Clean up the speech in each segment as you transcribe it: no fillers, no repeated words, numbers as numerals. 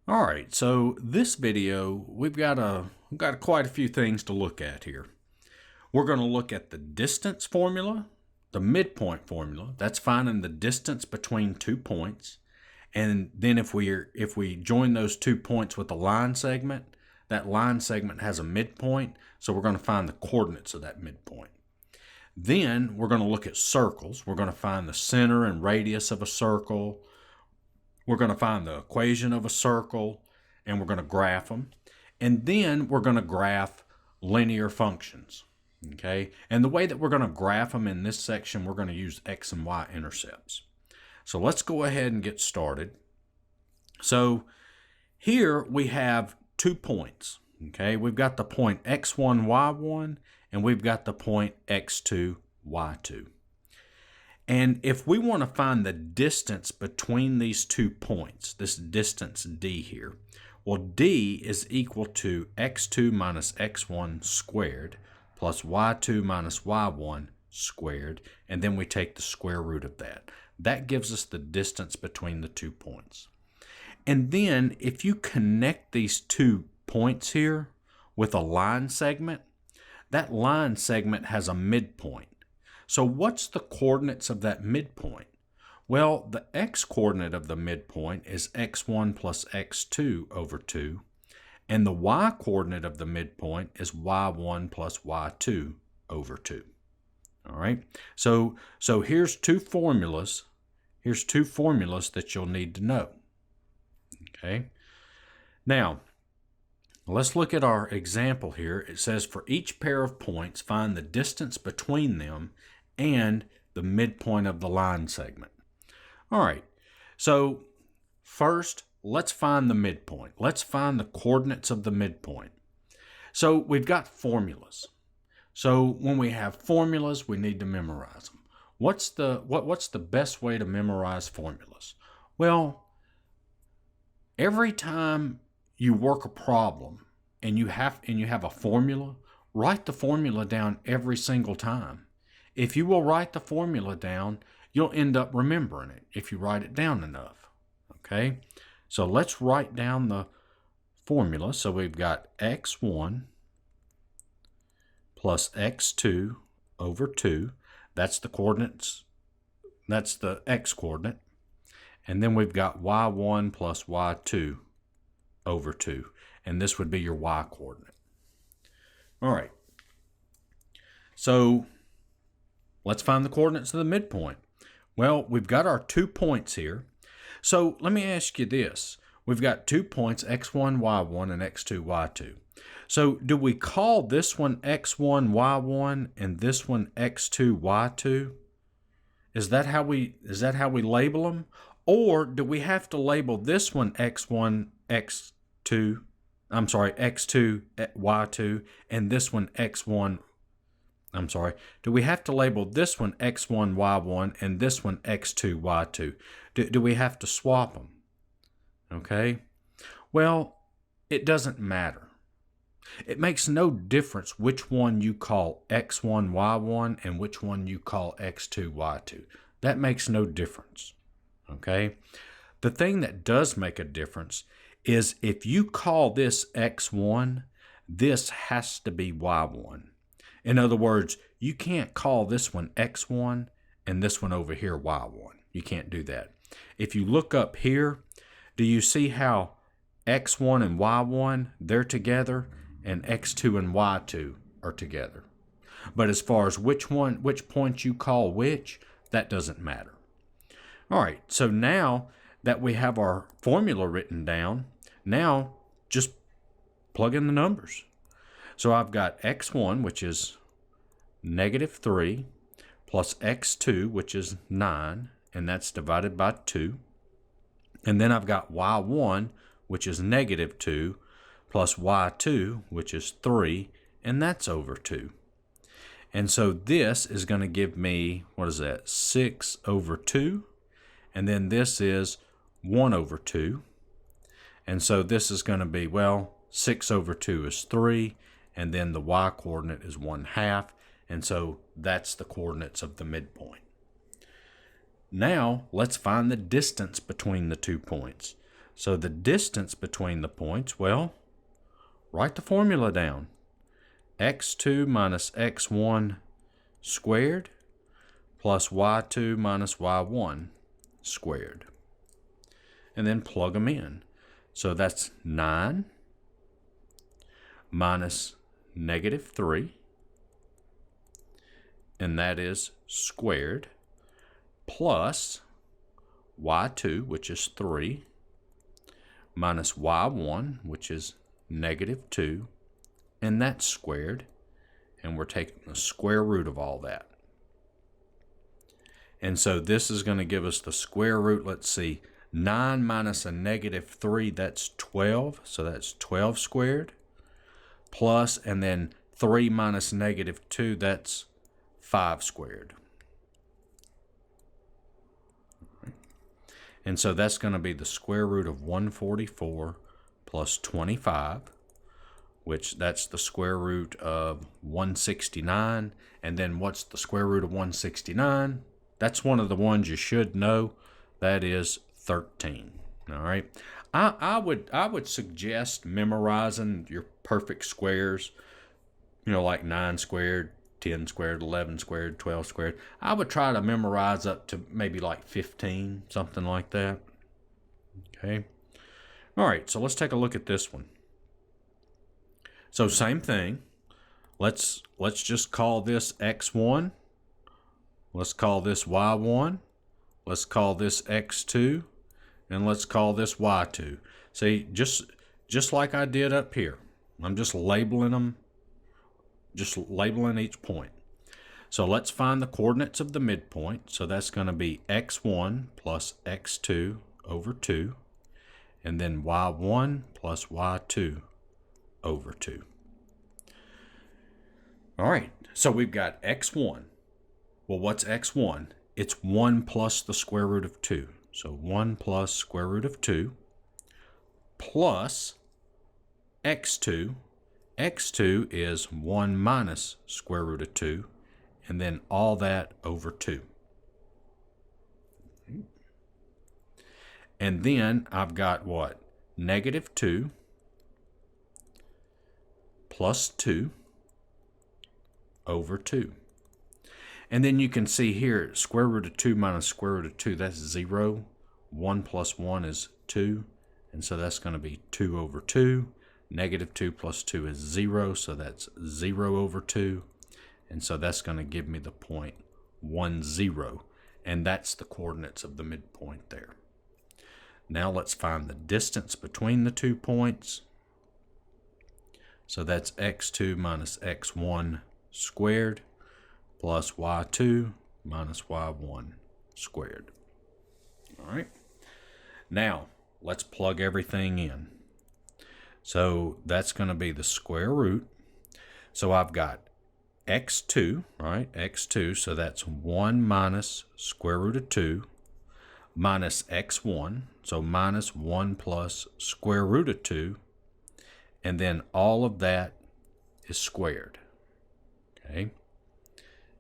All right, so this video, we've got quite a few things to look at here. We're going to look at the distance formula, the midpoint formula. That's finding the distance between 2 points. And then if we join those 2 points with a line segment, that line segment has a midpoint, so we're going to find the coordinates of that midpoint. Then we're going to look at circles. We're going to find the center and radius of a circle. We're going to find the equation of a circle, and we're going to graph them. And then we're going to graph linear functions, okay? And the way that we're going to graph them in this section, we're going to use x and y intercepts. So let's go ahead and get started. So here we have 2 points, okay? We've got the point x1, y1, and we've got the point x2, y2. And if we want to find the distance between these 2 points, this distance d here, well, d is equal to x2 minus x1 squared plus y2 minus y1 squared, and then we take the square root of that. That gives us the distance between the 2 points. And then if you connect these 2 points here with a line segment, that line segment has a midpoint. So what's the coordinates of that midpoint? Well, the x-coordinate of the midpoint is x1 plus x2 over 2, and the y-coordinate of the midpoint is y1 plus y2 over 2. All right, so here's two formulas. Here's 2 formulas that you'll need to know. Okay, now let's look at our example here. It says for each pair of points, find the distance between them and the midpoint of the line segment. All right, so first, let's find the midpoint. Let's find the coordinates of the midpoint. So we've got formulas. So when we have formulas, we need to memorize them. What's the best way to memorize formulas? Well, every time you work a problem and you have a formula, write the formula down every single time. If you will write the formula down, you'll end up remembering it if you write it down enough. Okay? So let's write down the formula. So we've got x1 plus x2 over 2. That's the coordinates. That's the x-coordinate. And then we've got y1 plus y2 over 2. And this would be your y-coordinate. All right. So let's find the coordinates of the midpoint. Well, we've got our 2 points here. So let me ask you this. We've got 2 points, x1, y1, and x2, y2. So do we call this one x1, y1, and this one x2, y2? Is that how we label them? Or do we have to label this one x1, x2, x2, y2, and this one x1, do we have to label this one x1, y1, and this one x2, y2? Do we have to swap them? Okay? Well, it doesn't matter. It makes no difference which one you call x1, y1, and which one you call x2, y2. That makes no difference. Okay? The thing that does make a difference is if you call this x1, this has to be y1. In other words, you can't call this one x1 and this one over here y1. You can't do that. If you look up here, do you see how x1 and y1, they're together, and x2 and y2 are together? But as far as which point you call which, that doesn't matter. All right, so now that we have our formula written down, now just plug in the numbers. So I've got x1, which is -3, plus x2, which is 9, and that's divided by 2. And then I've got y1, which is -2, plus y2, which is 3, and that's over 2. And so this is going to give me, what is that, 6 over 2. And then this is 1 over 2. And so this is going to be, well, 6 over 2 is 3, and then the y-coordinate is 1/2, and so that's the coordinates of the midpoint. Now, let's find the distance between the 2 points. So the distance between the points, well, write the formula down. x2 minus x1 squared plus y2 minus y1 squared. And then plug them in. So that's 9 minus -3, and that is squared, plus y2, which is 3, minus y1, which is -2, and that's squared, and we're taking the square root of all that. And so this is going to give us the square root. Let's see, 9 minus a -3, that's 12, so that's 12 squared, plus, and then 3 minus -2, that's 5 squared. And so that's going to be the square root of 144 plus 25, which that's the square root of 169. And then what's the square root of 169? That's one of the ones you should know. That is 13. All right. I would suggest memorizing your perfect squares, like 9 squared, 10 squared, 11 squared, 12 squared. I would try to memorize up to maybe like 15, something like that. Okay. All right, so let's take a look at this one. So same thing. Let's just call this x1. Let's call this y1. Let's call this x2. And let's call this y2. See, just like I did up here. I'm just labeling them, just labeling each point. So let's find the coordinates of the midpoint. So that's going to be x1 plus x2 over 2. And then y1 plus y2 over 2. All right, so we've got x1. Well, what's x1? It's 1 plus the square root of 2. So 1 plus square root of 2 plus x2. x2 is 1 minus square root of 2, and then all that over 2. And then I've got what? -2 plus 2 over 2. And then you can see here, square root of 2 minus square root of 2, that's 0. 1 plus 1 is 2. And so that's going to be 2 over 2. -2 plus 2 is 0, so that's 0 over 2. And so that's going to give me the point 1, 0. And that's the coordinates of the midpoint there. Now let's find the distance between the 2 points. So that's x2 minus x1 squared plus y2 minus y1 squared. All right. Now, let's plug everything in. So that's going to be the square root. So I've got x2, right? x2, so that's 1 minus square root of 2 minus x1, so minus 1 plus square root of 2, and then all of that is squared. Okay.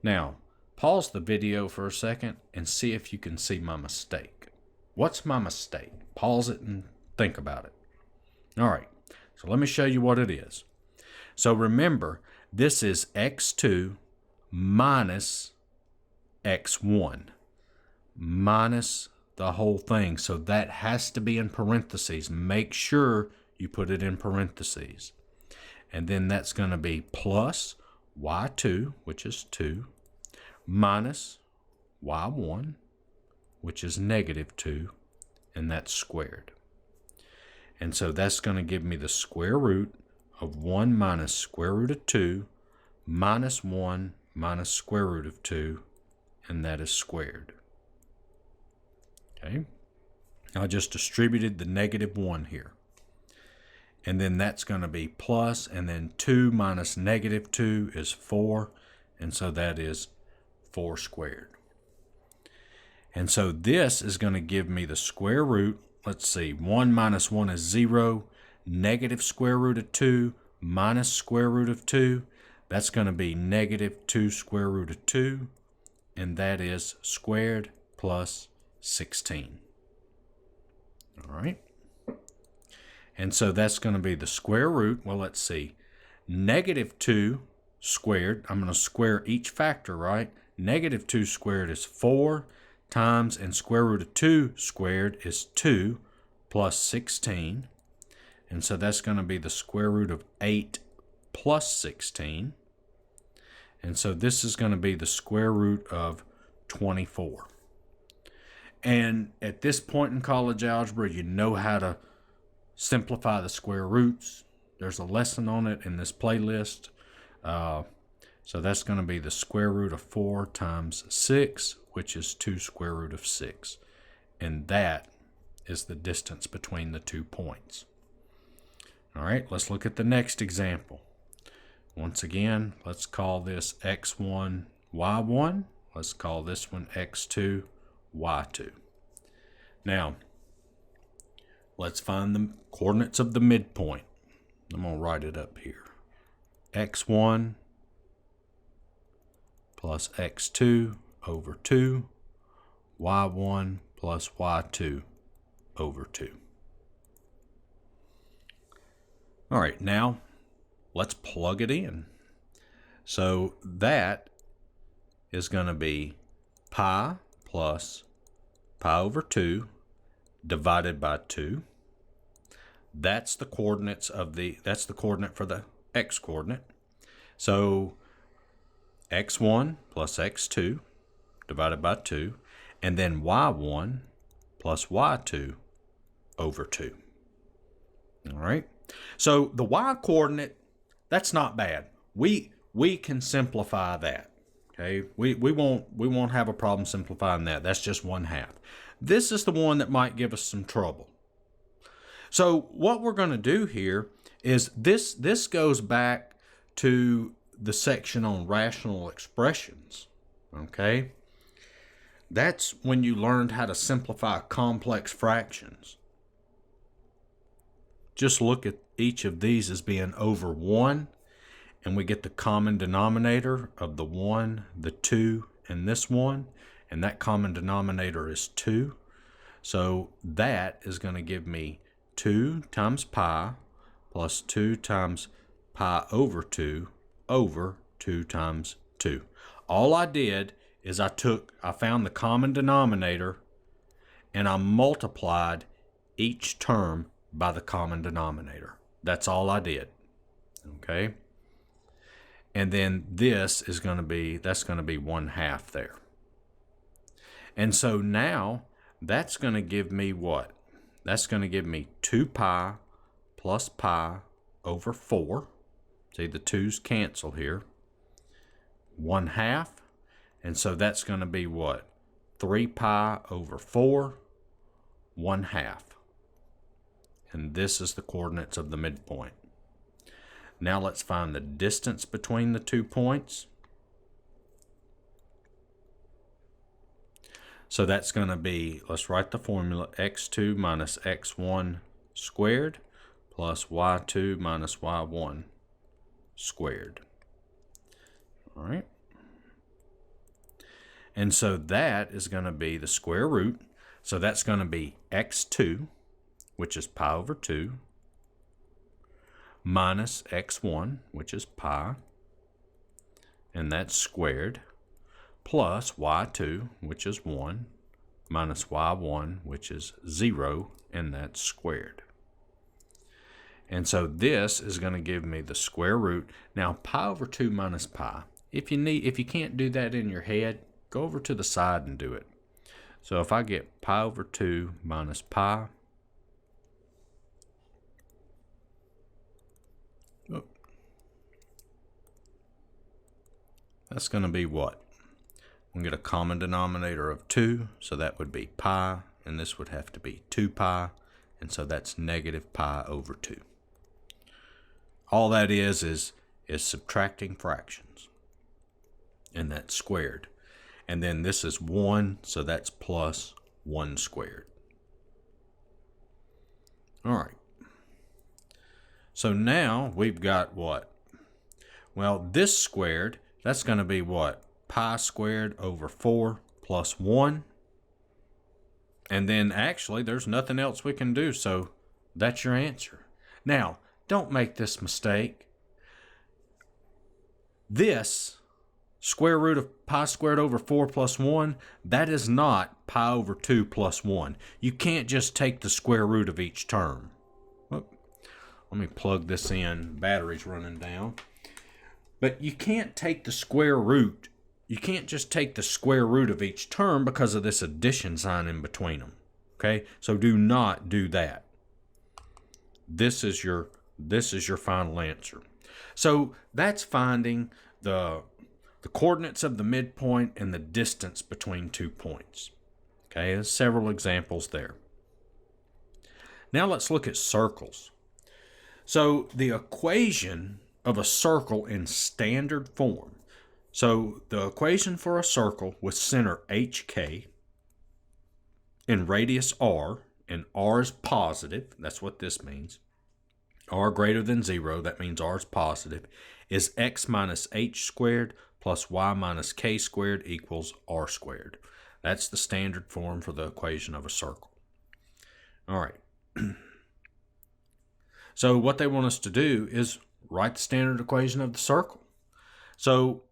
Now, pause the video for a second and see if you can see my mistake. What's my mistake? Pause it and think about it. All right, so let me show you what it is. So remember, this is x2 minus x1 minus the whole thing. So that has to be in parentheses. Make sure you put it in parentheses. And then that's going to be plus y2, which is 2, minus y1, which is -2, and that's squared. And so that's going to give me the square root of 1 minus square root of 2 minus 1 minus square root of 2, and that is squared. Okay, I just distributed the -1 here. And then that's going to be plus, and then 2 minus -2 is 4, and so that is 4 squared. And so this is going to give me the square root. Let's see, 1 minus 1 is 0, negative square root of 2 minus square root of 2. That's going to be -2 square root of 2, and that is squared plus 16. All right. And so that's going to be the square root. Well, let's see. Negative 2 squared. I'm going to square each factor, right? Negative 2 squared is 4 times, and square root of 2 squared is 2 plus 16. And so that's going to be the square root of 8 plus 16. And so this is going to be the square root of 24. And at this point in college algebra, you know how to simplify the square roots. There's a lesson on it in this playlist. So that's going to be the square root of 4 times 6, which is 2 square root of 6. And that is the distance between the 2 points. All right, let's look at the next example. Once again, let's call this x1, y1. Let's call this one x2, y2. Now, let's find the coordinates of the midpoint. I'm going to write it up here. x1 plus x2 over 2, y1 plus y2 over 2. All right, now let's plug it in. So that is going to be pi plus pi over 2 divided by 2. That's the coordinates of that's the coordinate for the x coordinate. So x1 plus x2 divided by 2, and then y1 plus y2 over 2. All right. So the y coordinate, that's not bad. We can simplify that. Okay. We won't have a problem simplifying that. That's just 1/2. This is the one that might give us some trouble. So what we're going to do here is this goes back to the section on rational expressions. Okay. That's when you learned how to simplify complex fractions. Just look at each of these as being over 1, and we get the common denominator of the 1, the 2, and this one, and that common denominator is 2. So that is going to give me 2 times pi plus 2 times pi over 2 over 2 times 2. All I did is I found the common denominator and I multiplied each term by the common denominator. That's all I did. Okay. And then this is going to be, that's going to be 1/2 there. And so now that's going to give me what? That's going to give me 2 pi plus pi over 4. See, the 2's cancel here. 1/2. And so that's going to be what? 3 pi over 4, 1/2. And this is the coordinates of the midpoint. Now let's find the distance between the 2 points. So that's going to be, let's write the formula, x2 minus x1 squared plus y2 minus y1 squared. All right. And so that is going to be the square root. So that's going to be x2, which is pi over 2, minus x1, which is pi, and that's squared, plus y2, which is 1, minus y1, which is 0, and that's squared. And so this is going to give me the square root. Now, pi over 2 minus pi. If you can't do that in your head, go over to the side and do it. So if I get pi over 2 minus pi, that's going to be what? We'll get a common denominator of 2, so that would be pi, and this would have to be 2 pi, and so that's negative pi over 2. All that is subtracting fractions, and that's squared. And then this is 1, so that's plus 1 squared. All right. So now we've got what? Well, this squared, that's going to be what? Pi squared over 4 plus 1. And then actually there's nothing else we can do, so that's your answer. Now, don't make this mistake. This square root of pi squared over 4 plus 1, that is not pi over 2 plus 1. You can't just take the square root of each term. Let me plug this in. Battery's running down. But you can't take the square root. You can't just take the square root of each term because of this addition sign in between them. Okay? So do not do that. This is your final answer. So that's finding the coordinates of the midpoint and the distance between 2 points. Okay, there's several examples there. Now let's look at circles. So the equation of a circle in standard form. So the equation for a circle with center HK and radius R, and R is positive, that's what this means. R greater than 0, that means R is positive, is x minus h squared plus y minus k squared equals r squared. That's the standard form for the equation of a circle. All right. So what they want us to do is write the standard equation of the circle. So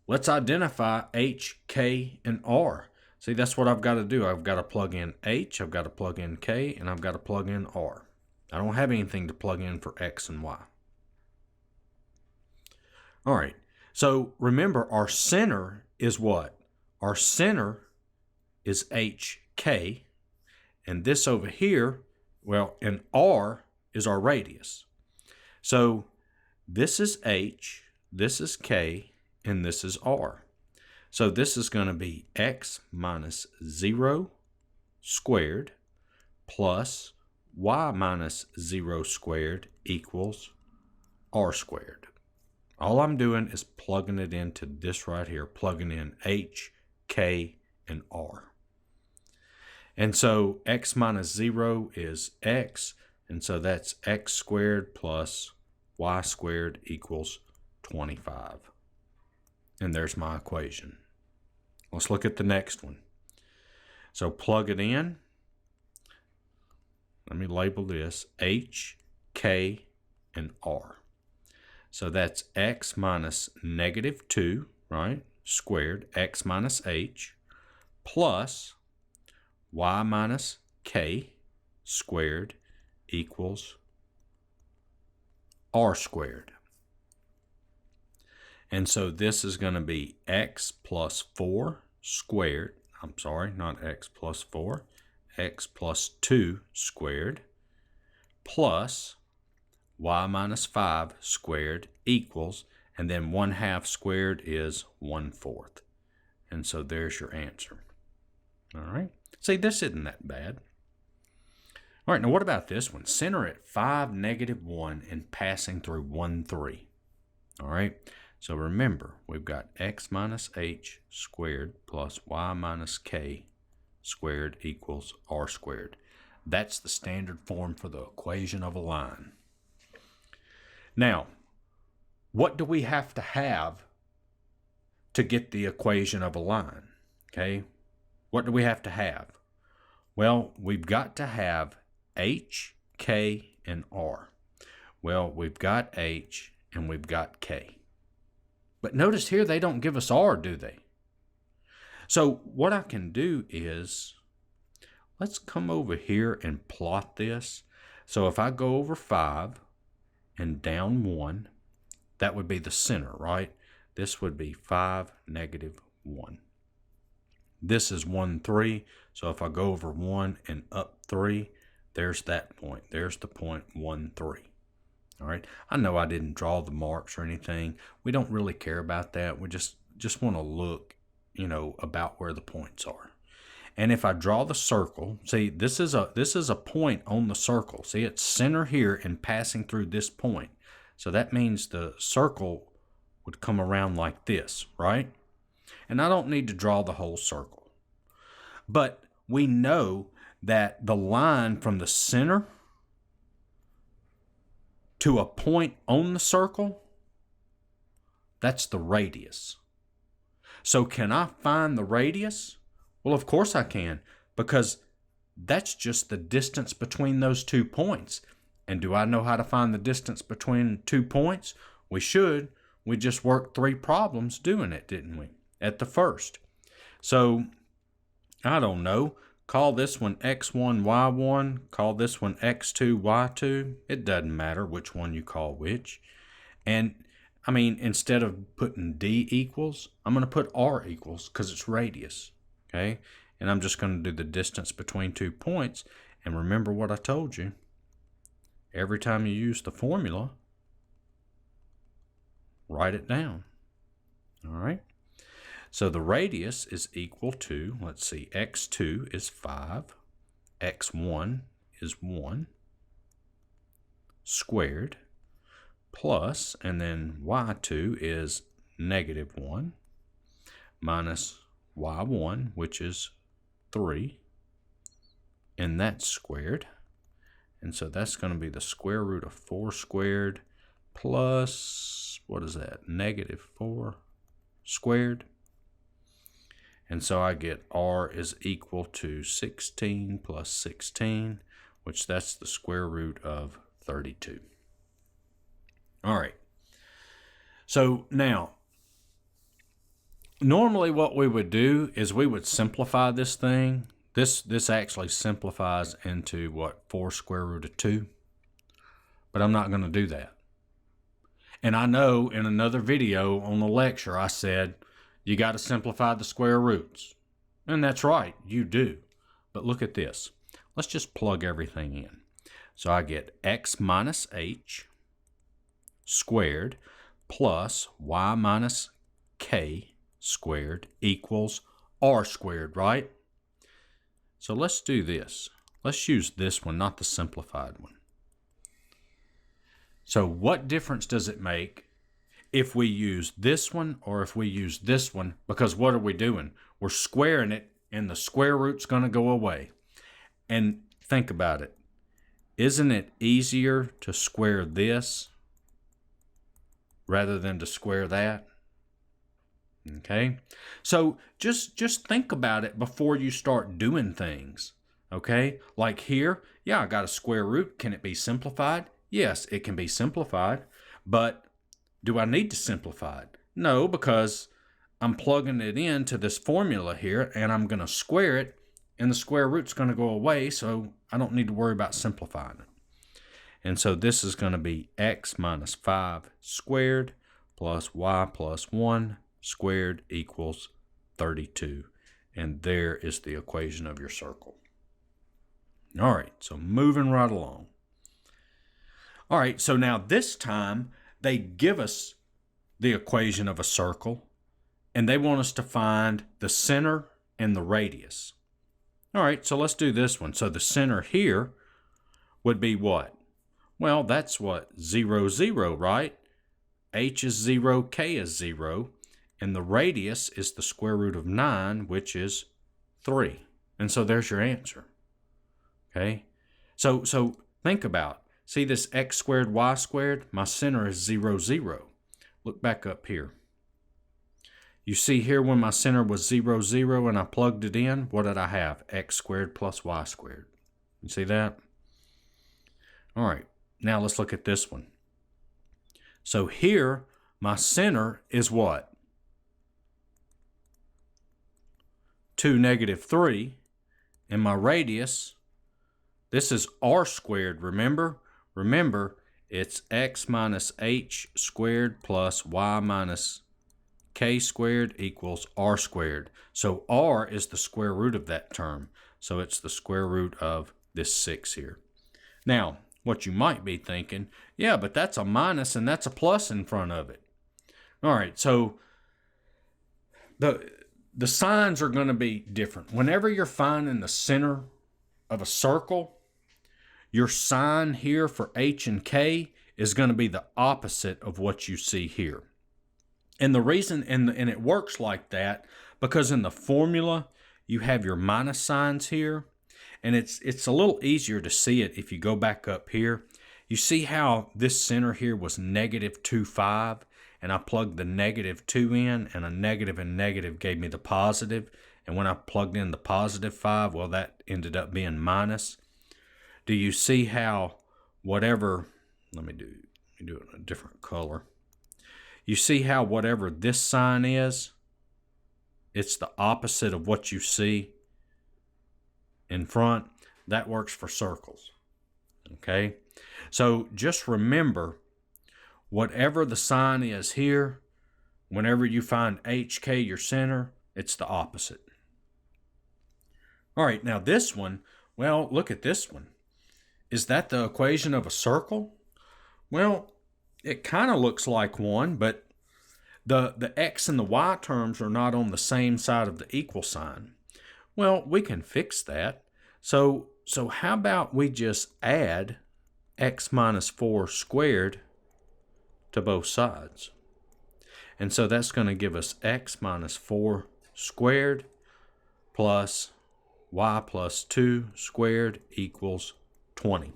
let's identify h, k, and r. See, that's what I've got to do. I've got to plug in h, I've got to plug in k, and I've got to plug in r. I don't have anything to plug in for x and y. All right, so remember our center is what? Our center is HK, and this over here, well, and R is our radius. So this is H, this is K, and this is R. So this is going to be x minus 0 squared plus y minus 0 squared equals r squared. All I'm doing is plugging it into this right here, plugging in h, k, and r. And so x minus 0 is x, and so that's x squared plus y squared equals 25. And there's my equation. Let's look at the next one. So plug it in. Let me label this h, k, and r. So that's x minus negative 2, right, squared, x minus h, plus y minus k squared equals r squared. And so this is going to be x plus 4 squared. I'm sorry, not x plus 4. X plus 2 squared plus y minus 5 squared equals, and then 1/2 squared is 1/4. And so there's your answer. All right. See, this isn't that bad. All right, now what about this one? Center at 5, negative 1, and passing through 1, 3. All right. So remember, we've got x minus h squared plus y minus k squared equals r squared. That's the standard form for the equation of a line. Now, what do we have to get the equation of a line? Okay, what do we have to have? Well, we've got to have h, k, and r. Well, we've got h and we've got k. But notice here they don't give us r, do they? So what I can do is, let's come over here and plot this. So if I go over 5 and down 1, that would be the center, right? This would be 5, negative 1. This is 1, 3. So if I go over 1 and up 3, there's that point. There's the point 1, 3. All right. I know I didn't draw the marks or anything. We don't really care about that. We just want to look, about where the points are. And if I draw the circle, see, this is a point on the circle. See, it's center here and passing through this point. So that means the circle would come around like this, right? And I don't need to draw the whole circle. But we know that the line from the center to a point on the circle, that's the radius. So can I find the radius? Well, of course I can, because That's just the distance between those 2 points. And do I know how to find the distance between 2 points? We should. We just worked 3 problems doing it, didn't we? At the first. So, I don't know. Call this one x1, y1. Call this one x2, y2. It doesn't matter which one you call which. And, I mean, instead of putting d equals, I'm going to put r equals because it's radius. Okay? And I'm just going to do the distance between 2 points. And remember what I told you. Every time you use the formula, write it down. All right? So the radius is equal to, let's see, x2 is 5, x1 is 1 squared, plus, and then y2 is negative 1 minus y1, which is 3, and that's squared. And so that's going to be the square root of 4 squared plus, what is that, negative 4 squared. And so I get r is equal to 16 plus 16, which that's the square root of 32. All right. So now, normally what we would do is we would simplify this thing. This actually simplifies into what, 4 square root of 2? But I'm not going to do that. And I know in another video on the lecture I said, you got to simplify the square roots. And that's right, you do. But look at this. Let's just plug everything in. So I get x minus h squared plus y minus k squared equals r squared, right? So let's do this. Let's use this one, not the simplified one. So what difference does it make if we use this one or if we use this one? Because what are we doing? We're squaring it, and the square root's going to go away. And think about it. Isn't it easier to square this rather than to square that? Okay, so just think about it before you start doing things. Okay, like here, yeah, I got a square root. Can it be simplified? Yes, it can be simplified, but do I need to simplify it? No, because I'm plugging it into this formula here, and I'm going to square it, and the square root's going to go away, so I don't need to worry about simplifying it. And so this is going to be x minus 5 squared plus y plus 1 squared equals 32. And there is the equation of your circle. All right, so moving right along. All right, so now this time they give us the equation of a circle, and they want us to find the center and the radius. All right, so let's do this one. So the center here would be what? Well, that's what? 0, 0, right? H is 0, K is 0. And the radius is the square root of 9, which is 3. And so there's your answer. Okay? So think about it. See this x squared, y squared? My center is 0, 0. Look back up here. You see here when my center was 0, 0 and I plugged it in, what did I have? X squared plus y squared. You see that? All right. Now let's look at this one. So here, my center is what? 2, negative 3, and my radius, this is r squared, remember? Remember, it's x minus h squared plus y minus k squared equals r squared. So r is the square root of that term. So it's the square root of this 6 here. Now, what you might be thinking, yeah, but that's a minus and that's a plus in front of it. All right, so the signs are going to be different. Whenever you're finding the center of a circle, your sign here for H and K is going to be the opposite of what you see here. And the reason, and it works like that, because in the formula, you have your minus signs here, and it's a little easier to see it if you go back up here. You see how this center here was negative 2, 5, and I plugged the negative 2 in, and a negative and negative gave me the positive. And when I plugged in the positive 5, well, that ended up being minus. Do you see how whatever, let me do it in a different color. You see how whatever this sign is, it's the opposite of what you see in front? That works for circles. Okay? So just remember, whatever the sign is here, whenever you find HK, your center, it's the opposite. All right, now this one, well, look at this one. Is that the equation of a circle? Well, it kind of looks like one, but the x and the y terms are not on the same side of the equal sign. Well, we can fix that. So how about we just add x minus 4 squared to both sides? And so that's going to give us x minus 4 squared plus y plus 2 squared equals 20.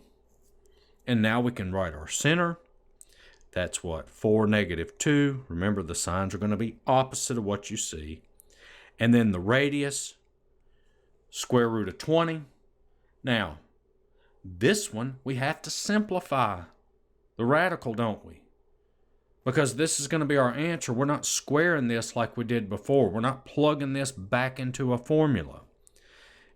And now we can write our center. That's what? 4, negative 2. Remember, the signs are going to be opposite of what you see. And then the radius, square root of 20. Now, this one, we have to simplify the radical, don't we? Because this is going to be our answer. We're not squaring this like we did before. We're not plugging this back into a formula.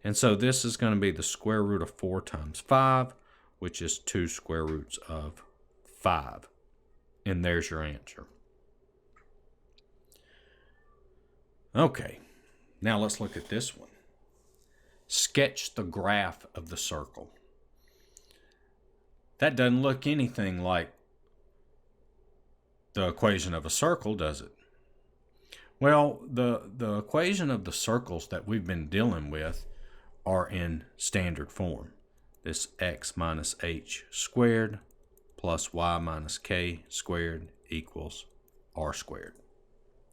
And so this is going to be the square root of 4 times 5, which is 2 square roots of 5. And there's your answer. Okay, now let's look at this one. Sketch the graph of the circle. That doesn't look anything like the equation of a circle, does it? Well, the equation of the circles that we've been dealing with are in standard form. This x minus h squared plus y minus k squared equals r squared.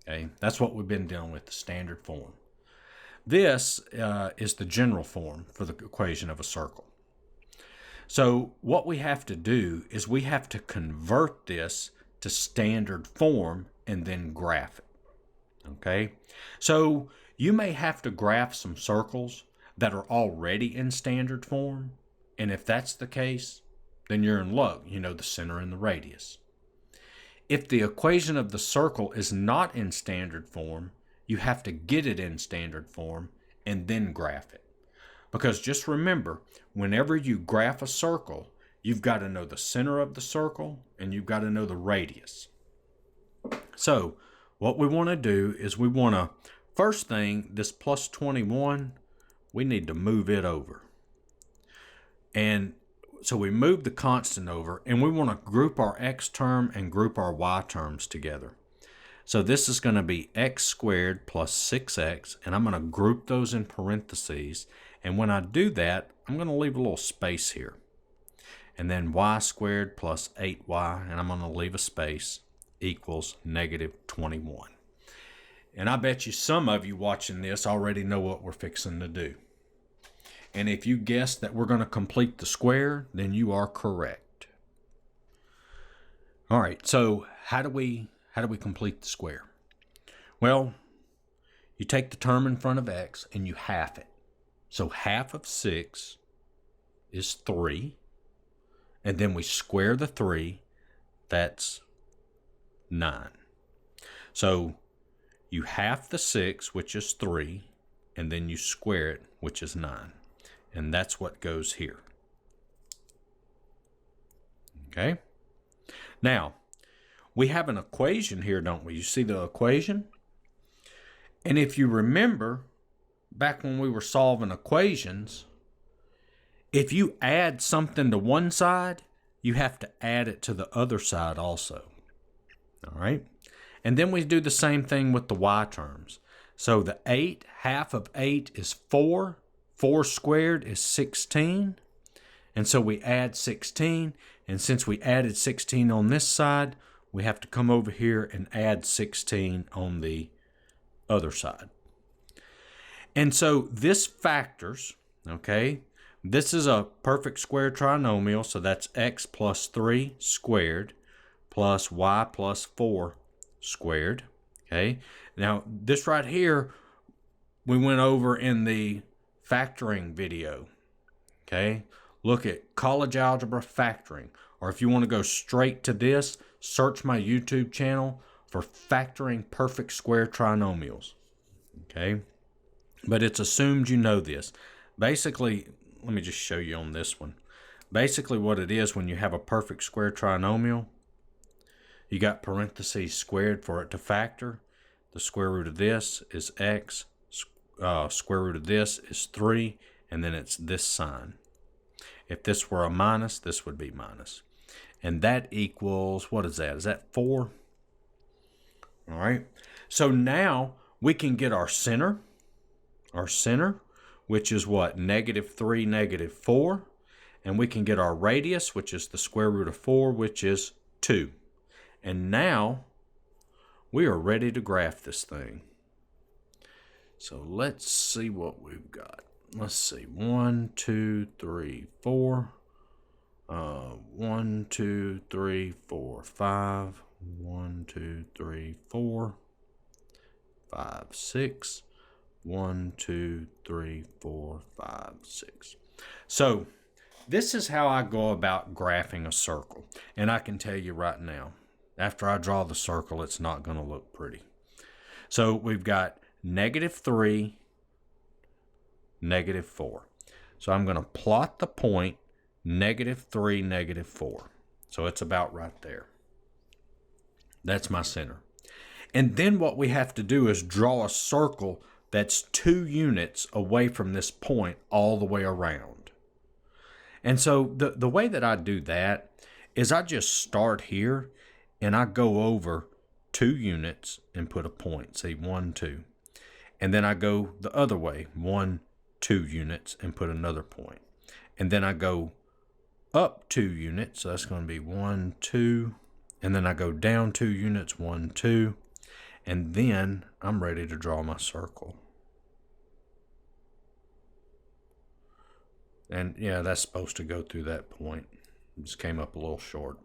Okay, that's what we've been dealing with, the standard form. This is the general form for the equation of a circle. So what we have to do is we have to convert this to standard form and then graph it. Okay, so you may have to graph some circles that are already in standard form, and if that's the case, then you're in luck. You know the center and the radius. If the equation of the circle is not in standard form, you have to get it in standard form and then graph it. Because just remember, whenever you graph a circle, you've got to know the center of the circle and you've got to know the radius. So what we want to do is we want to, first thing, this plus 21, we need to move it over. And so we move the constant over, and we want to group our x term and group our y terms together. So this is going to be x squared plus 6x, and I'm going to group those in parentheses. And when I do that, I'm going to leave a little space here. And then y squared plus 8y, and I'm going to leave a space, equals negative 21. And I bet you some of you watching this already know what we're fixing to do. And if you guess that we're going to complete the square, then you are correct. All right, so how do we complete the square? Well, you take the term in front of x and you half it. So half of 6 is 3. And then we square the 3. That's 9. So you half the 6, which is 3, and then you square it, which is 9. And that's what goes here. Okay? Now, we have an equation here, don't we? You see the equation? And if you remember, back when we were solving equations, if you add something to one side, you have to add it to the other side also. All right? And then we do the same thing with the y terms. So the 8, half of 8 is 4. 4 squared is 16. And so we add 16. And since we added 16 on this side, we have to come over here and add 16 on the other side. And so this factors, okay? This is a perfect square trinomial, so that's x plus 3 squared plus y plus 4 squared, okay? Now, this right here, we went over in the factoring video. Okay, look at college algebra factoring. Or if you want to go straight to this, search my YouTube channel for factoring perfect square trinomials. Okay, but it's assumed you know this. Basically, let me just show you on this one. Basically what it is, when you have a perfect square trinomial, you got parentheses squared for it to factor. The square root of this is x, square root of this is 3, and then it's this sign. If this were a minus, this would be minus. And that equals, what is that? Is that 4? All right. So now we can get our center, which is what? -3, -4. And we can get our radius, which is the square root of 4, which is 2. And now we are ready to graph this thing. So let's see what we've got. Let's see, 1, 2, 3, 4. 1, 2, 3, 4, 5. 1, 2, 3, 4, 5, 6. 1, 2, 3, 4, 5, 6. So this is how I go about graphing a circle. And I can tell you right now, after I draw the circle, it's not going to look pretty. So we've got -3, -4. So I'm going to plot the point -3, -4. So it's about right there. That's my center. And then what we have to do is draw a circle that's 2 units away from this point all the way around. And so the way that I do that is I just start here and I go over 2 units and put a point. See, 1, 2. And then I go the other way, 1, 2 units and put another point. And then I go up 2 units. So that's going to be 1, 2. And then I go down 2 units, 1, 2. And then I'm ready to draw my circle. And yeah, that's supposed to go through that point. It just came up a little short.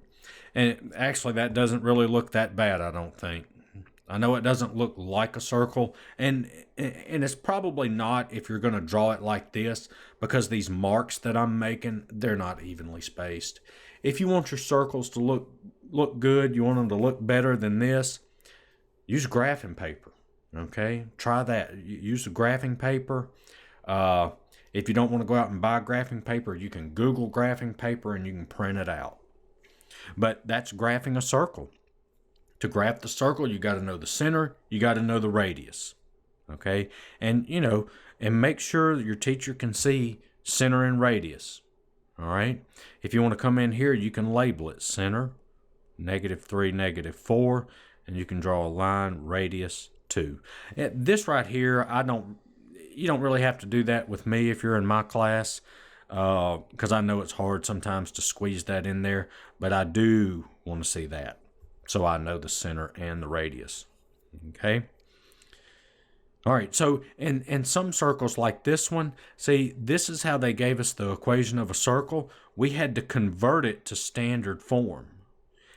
And actually, that doesn't really look that bad, I don't think. I know it doesn't look like a circle, and it's probably not if you're going to draw it like this, because these marks that I'm making, they're not evenly spaced. If you want your circles to look good, you want them to look better than this, use graphing paper. Okay, try that. Use the graphing paper. If you don't want to go out and buy graphing paper, you can Google graphing paper and you can print it out. But that's graphing a circle. To graph the circle, you got to know the center, you got to know the radius. Okay? And, and make sure that your teacher can see center and radius. All right? If you want to come in here, you can label it center, -3, -4, and you can draw a line, radius 2. This right here, you don't really have to do that with me if you're in my class, because I know it's hard sometimes to squeeze that in there, but I do want to see that so I know the center and the radius. Okay? All right, so in some circles like this one, see, this is how they gave us the equation of a circle. We had to convert it to standard form,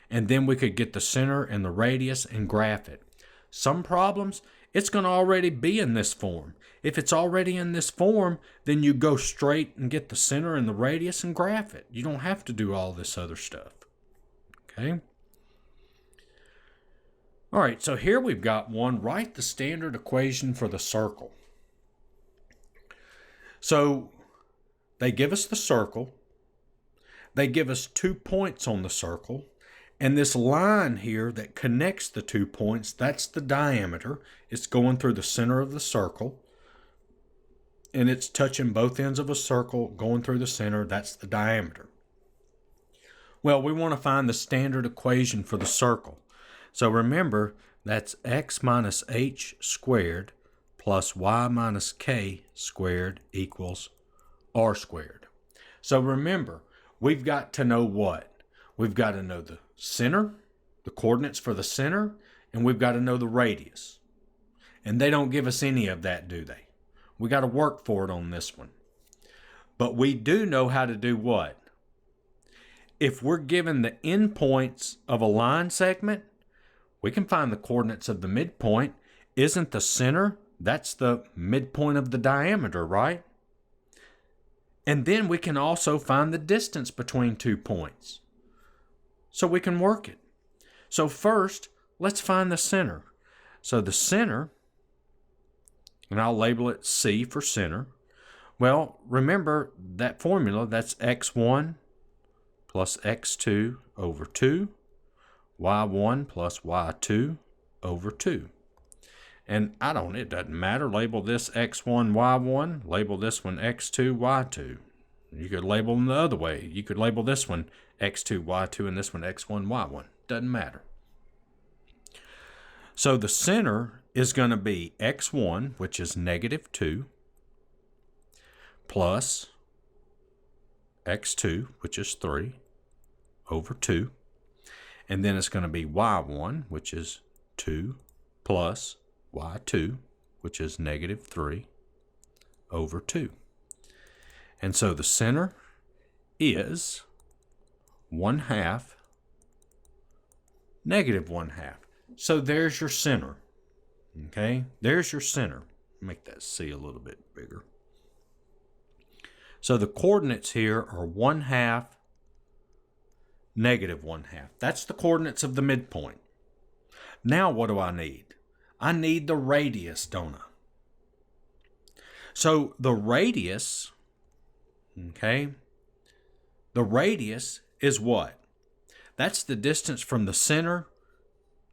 and then we could get the center and the radius and graph it. Some problems, it's going to already be in this form. If it's already in this form, then you go straight and get the center and the radius and graph it. You don't have to do all this other stuff. Okay? All right, so here we've got one. Write the standard equation for the circle. So they give us the circle. They give us 2 points on the circle. And this line here that connects the 2 points, that's the diameter. It's going through the center of the circle. And it's touching both ends of a circle, going through the center. That's the diameter. Well, we want to find the standard equation for the circle. So remember, that's x minus h squared plus y minus k squared equals r squared. So remember, we've got to know what? We've got to know the center, the coordinates for the center, and we've got to know the radius. And they don't give us any of that, do they? We got to work for it on this one. But we do know how to do what? If we're given the endpoints of a line segment, we can find the coordinates of the midpoint. Isn't the center That's the midpoint of the diameter, right? And then we can also find the distance between 2 points. So we can work it. So first, let's find the center. So the center, and I'll label it C for center. Well, remember that formula, that's x1 plus x2 over 2, y1 plus y2 over 2. And it doesn't matter. Label this x1, y1. Label this one x2, y2. You could label them the other way. You could label this one x2, y2, and this one x1, y1. Doesn't matter. So the center is going to be x1, which is negative 2, plus x2, which is 3, over 2. And then it's going to be y1, which is 2, plus y2, which is negative 3, over 2. And so the center is 1/2, negative 1/2. So there's your center. Okay, there's your center. Make that C a little bit bigger. So the coordinates here are 1/2, negative 1/2. That's the coordinates of the midpoint. Now what do I need? I need the radius, don't I? So the radius, okay, the radius is what? That's the distance from the center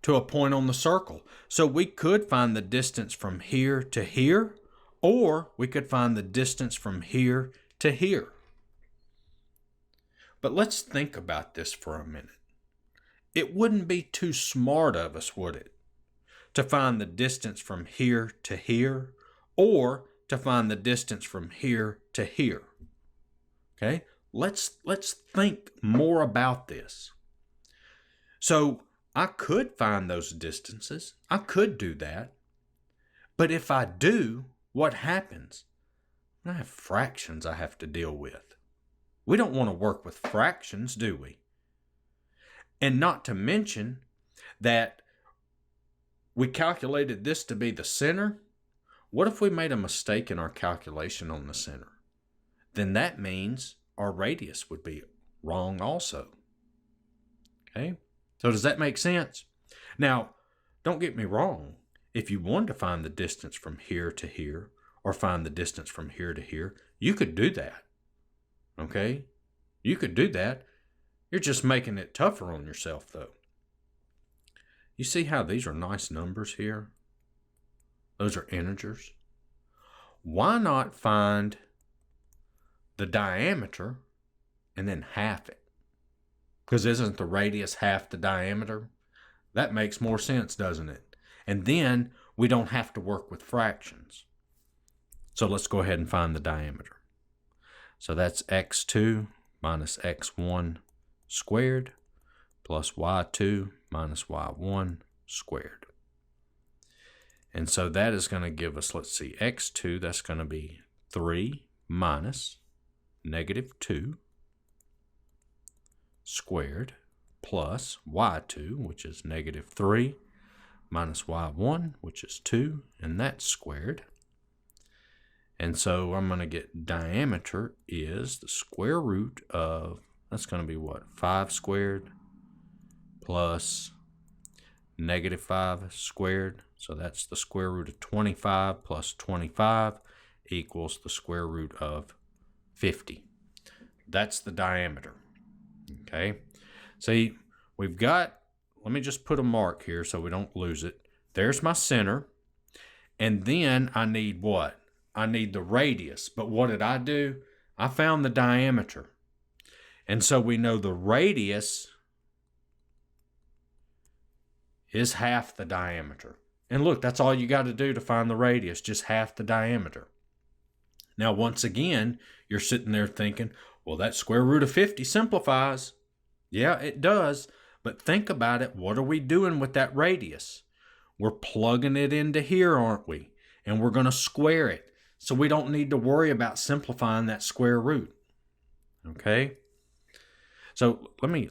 to a point on the circle. So we could find the distance from here to here, or we could find the distance from here to here. But let's think about this for a minute. It wouldn't be too smart of us, would it, to find the distance from here to here, or to find the distance from here to here. Okay, let's think more about this. So I could find those distances. I could do that. But if I do, what happens? I have fractions I have to deal with. We don't want to work with fractions, do we? And not to mention that we calculated this to be the center. What if we made a mistake in our calculation on the center? Then that means our radius would be wrong also. Okay? So does that make sense? Now, don't get me wrong. If you wanted to find the distance from here to here, or find the distance from here to here, you could do that. Okay? You could do that. You're just making it tougher on yourself, though. You see how these are nice numbers here? Those are integers. Why not find the diameter and then half it? Because isn't the radius half the diameter? That makes more sense, doesn't it? And then we don't have to work with fractions. So let's go ahead and find the diameter. So that's x2 minus x1 squared plus y2 minus y1 squared. And so that is going to give us, let's see, x2, that's going to be 3 minus negative 2 squared plus y2, which is negative 3, minus y1, which is 2, and that's squared. And so I'm going to get diameter is the square root of, that's going to be what, 5 squared plus negative 5 squared. So that's the square root of 25 plus 25 equals the square root of 50. That's the diameter. Okay. See, we've got, let me just put a mark here so we don't lose it. There's my center. And then I need what? I need the radius. But what did I do? I found the diameter. And so we know the radius is half the diameter. And look, that's all you got to do to find the radius, just half the diameter. Now, once again, you're sitting there thinking, well, that square root of 50 simplifies. Yeah, it does. But think about it. What are we doing with that radius? We're plugging it into here, aren't we? And we're going to square it. So we don't need to worry about simplifying that square root. Okay? So let me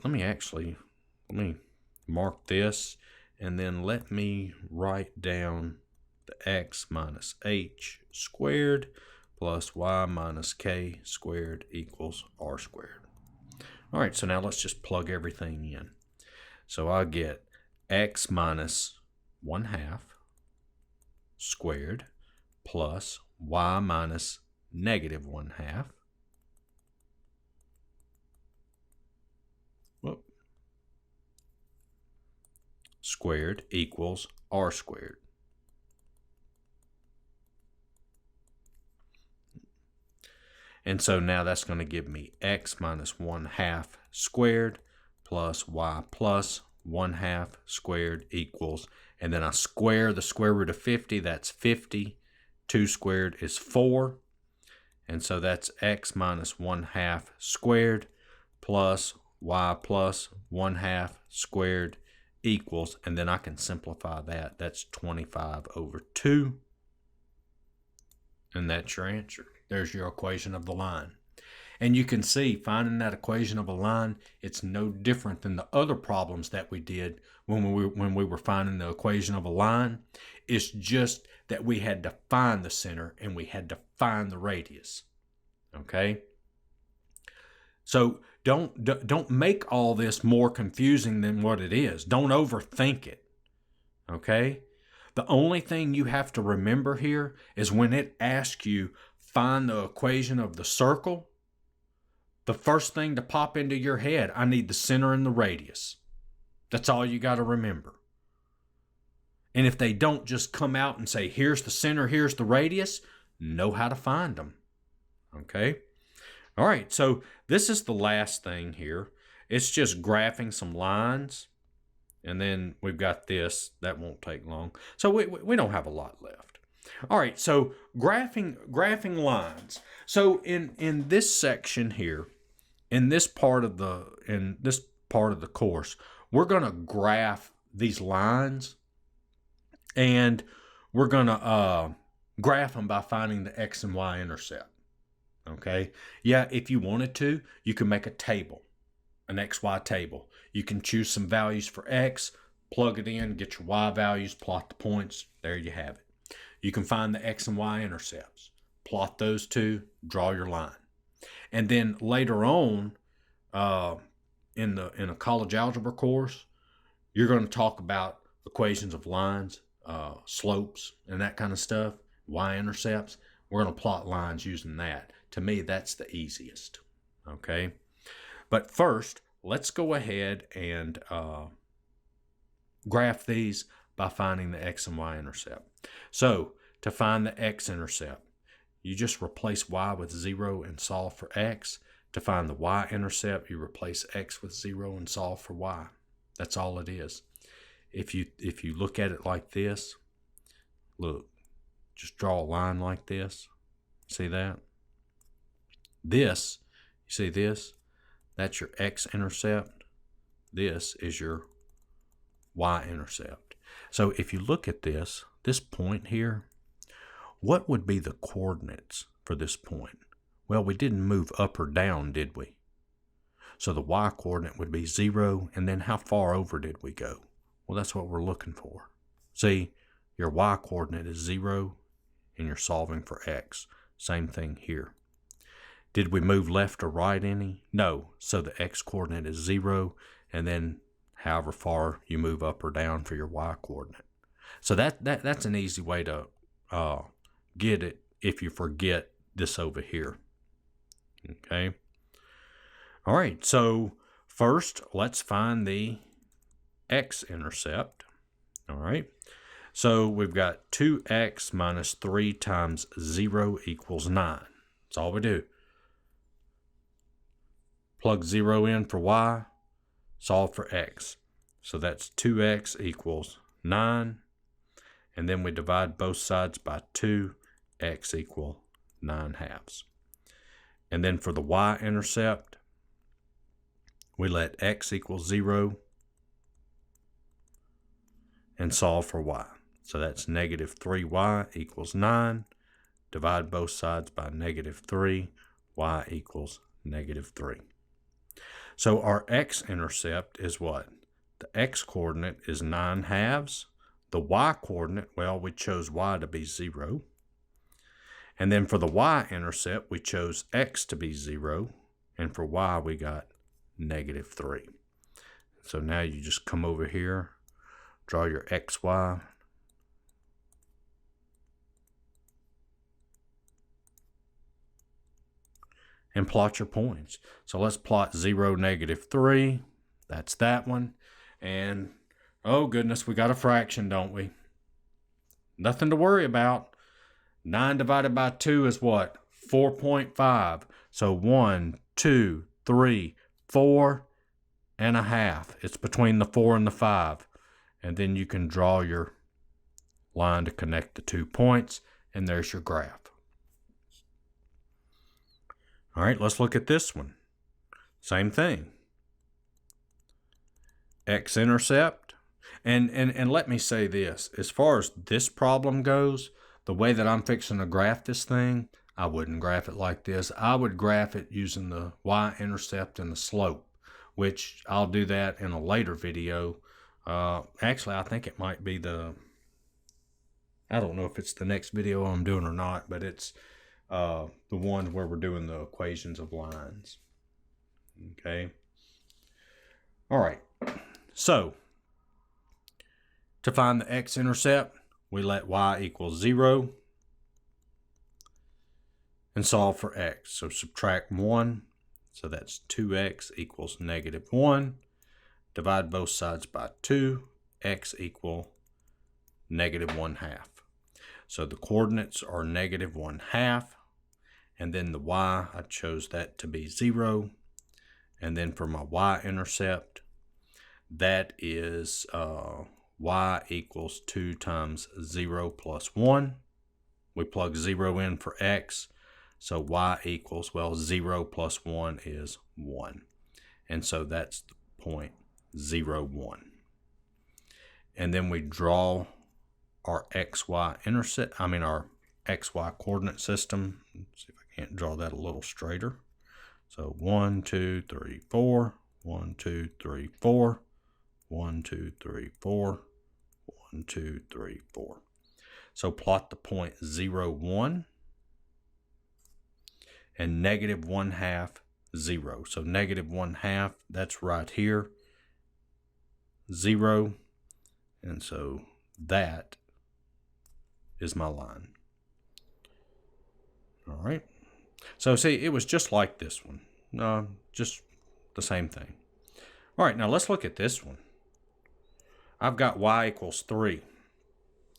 mark this, and then let me write down the x minus h squared plus y minus k squared equals r squared. All right, so now let's just plug everything in. So I get x minus 1/2 squared plus y minus negative 1/2 squared equals r squared. And so now that's going to give me x minus 1/2 squared plus y plus 1/2 squared equals, and then I square the square root of 50, that's 50. 2 squared is 4. And so that's x minus 1/2 squared plus y plus 1/2 squared equals, and then I can simplify that. That's 25/2. And that's your answer. There's your equation of the line. And you can see, finding that equation of a line, it's no different than the other problems that we did when we were finding the equation of a line. It's just that we had to find the center and we had to find the radius. Okay? So don't make all this more confusing than what it is. Don't overthink it. Okay? The only thing you have to remember here is when it asks you find the equation of the circle, the first thing to pop into your head, I need the center and the radius. That's all you got to remember. And if they don't just come out and say, here's the center, here's the radius, know how to find them. Okay? All right, so this is the last thing here. It's just graphing some lines. And then we've got this. That won't take long. So we don't have a lot left. All right, so graphing lines. So in this section here, in this part of the course, we're going to graph these lines, and we're going to graph them by finding the x and y intercept. Okay? Yeah, if you wanted to, you can make a table, an XY table. You can choose some values for x, plug it in, get your y values, plot the points. There you have it. You can find the x and y intercepts, plot those two, draw your line. And then later on, in a college algebra course, you're going to talk about equations of lines, slopes, and that kind of stuff, y-intercepts. We're going to plot lines using that. To me, that's the easiest. Okay? But first, let's go ahead and graph these by finding the x and y intercept. So to find the x-intercept, you just replace y with 0 and solve for x. To find the y-intercept, you replace x with 0 and solve for y. That's all it is. If you look at it like this, look, just draw a line like this. See that? This, you see this? That's your x-intercept. This is your y-intercept. So if you look at this point here, what would be the coordinates for this point? Well, we didn't move up or down, did we? So the y-coordinate would be 0, and then how far over did we go? Well, that's what we're looking for. See, your y-coordinate is 0, and you're solving for x. Same thing here. Did we move left or right any? No. So the x-coordinate is 0, and then however far you move up or down for your y-coordinate. So that's an easy way to get it if you forget this over here. Okay. All right. So first, let's find the x-intercept. All right. So we've got 2x minus 3 times 0 equals 9. That's all we do. Plug 0 in for y, solve for x. So that's 2x equals 9. And then we divide both sides by 2, x equal 9/2. And then for the y-intercept, we let x equal 0 and solve for y. So that's negative 3y equals 9. Divide both sides by negative 3, y equals negative 3. So our x-intercept is what? The x-coordinate is 9/2. The y-coordinate, well, we chose y to be 0. And then for the y-intercept, we chose x to be 0. And for y, we got -3. So now you just come over here, draw your xy. And plot your points. So let's plot 0, -3. That's that one. And oh goodness, we got a fraction, don't we? Nothing to worry about. 9 divided by 2 is what? 4.5. So 1, 2, 3, 4.5. It's between the 4 and the 5. And then you can draw your line to connect the 2 points. And there's your graph. All right, let's look at this one. Same thing. X-intercept. And let me say this. As far as this problem goes, the way that I'm fixing to graph this thing, I wouldn't graph it like this. I would graph it using the y-intercept and the slope, which I'll do that in a later video. Actually, I think it might be I don't know if it's the next video I'm doing or not, but it's the one where we're doing the equations of lines. Okay. All right. So to find the x-intercept, we let y equal 0 and solve for x. So subtract 1. So that's 2x equals -1. Divide both sides by 2. X equal -1/2. So the coordinates are -1/2. And then the y, I chose that to be 0. And then for my y-intercept, that is y equals 2 times 0 plus 1. We plug 0 in for x. So y equals, well, 0 plus 1 is 1. And so that's the point 0, 1. And then we draw our our xy coordinate system. Let's see if I can't draw that a little straighter. So 1, 2, 3, 4. 1, 2, 3, 4. 1, 2, 3, 4. 1, 2, 3, 4. So plot the point 0, 1 and -1/2, 0. So -1/2, that's right here, 0. And so that is my line. All right. So see, it was just like this one. Just the same thing. All right, now let's look at this one. I've got y equals 3.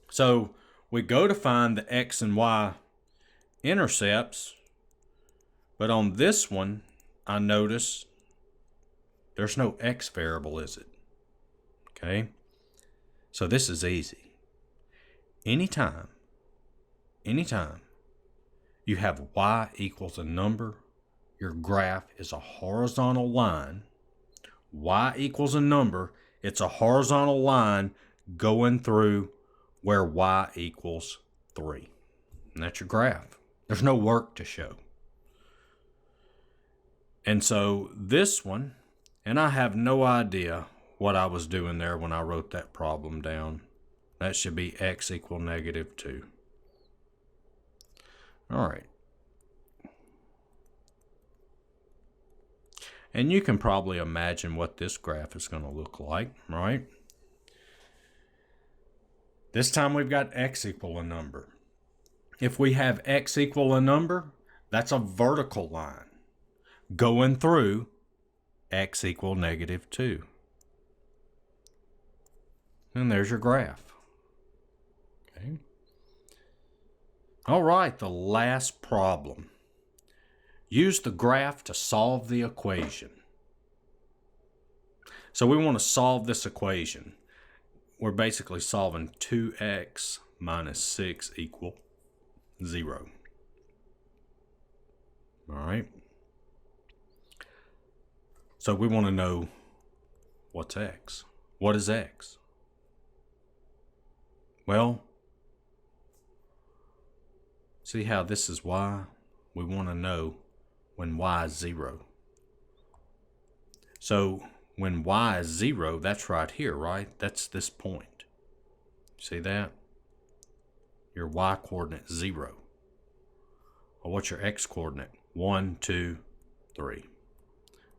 So we go to find the x and y intercepts, but on this one, I notice there's no x variable, is it? Okay. So this is easy. Anytime you have y equals a number, your graph is a horizontal line. Y equals a number, it's a horizontal line going through where y equals 3. And that's your graph. There's no work to show. And so this one, and I have no idea what I was doing there when I wrote that problem down. That should be x equal -2. All right. And you can probably imagine what this graph is going to look like, right? This time we've got x equal a number. If we have x equal a number, that's a vertical line going through x equal -2. And there's your graph. Okay. All right, the last problem. Use the graph to solve the equation. So we want to solve this equation. We're basically solving 2x minus 6 equal 0. All right. So we want to know what's x. What is x? Well, see how this is y? We want to know when y is 0. So when y is 0, that's right here, right? That's this point. See that? Your y coordinate 0. Well, what's your x coordinate? 1, 2, 3.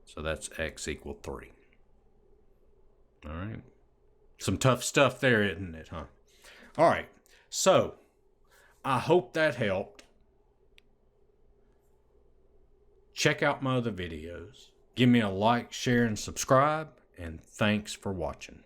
So that's x equal 3. All right. Some tough stuff there, isn't it, huh? All right. So I hope that helped. Check out my other videos. Give me a like, share, and subscribe. And thanks for watching.